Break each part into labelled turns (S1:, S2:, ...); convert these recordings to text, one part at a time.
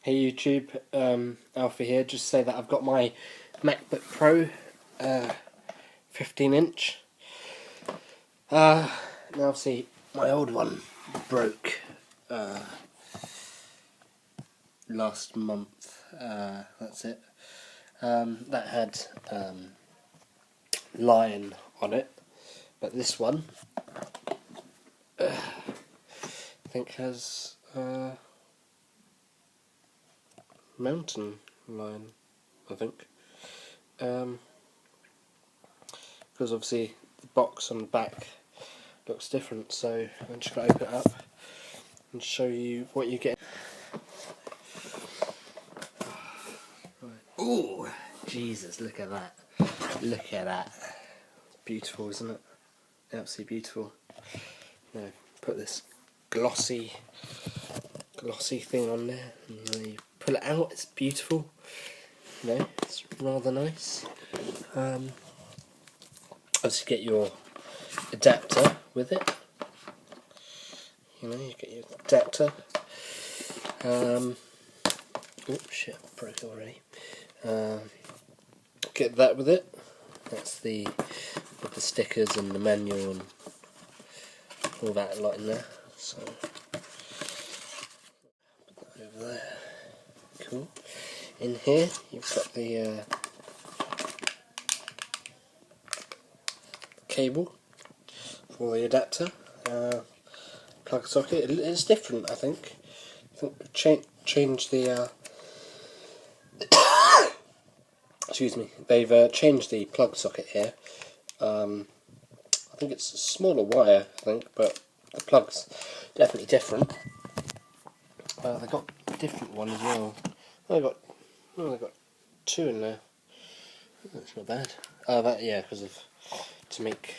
S1: Hey YouTube, Alpha here. Just say that I've got my MacBook Pro 15 inch. Now obviously my old one broke last month. That's it. That had lion on it, but this one I think has mountain lion, I think, because obviously the box on the back looks different, so I'm just going to open it up and show you what you get. Right. Ooh, Jesus, look at that. Look at that. Beautiful, isn't it? Absolutely beautiful. Now, put this glossy thing on there, and then you pull it out. It's beautiful. You know, it's rather nice. Obviously, get your adapter with it. You know, you get your adapter. Oh shit, broke already. Get that with it. That's with the stickers and the manual and all that lot in there. So put that over there. Cool. In here you've got the cable for the adapter, plug socket. It's different, I think. Change the excuse me. They've changed the plug socket here. I think it's a smaller wire, I think, but the plug's definitely different. They got a different one as well. They got two in there. That's not bad. That, yeah, because to make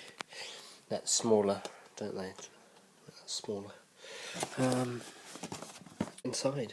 S1: that smaller, don't they? That's smaller. Inside,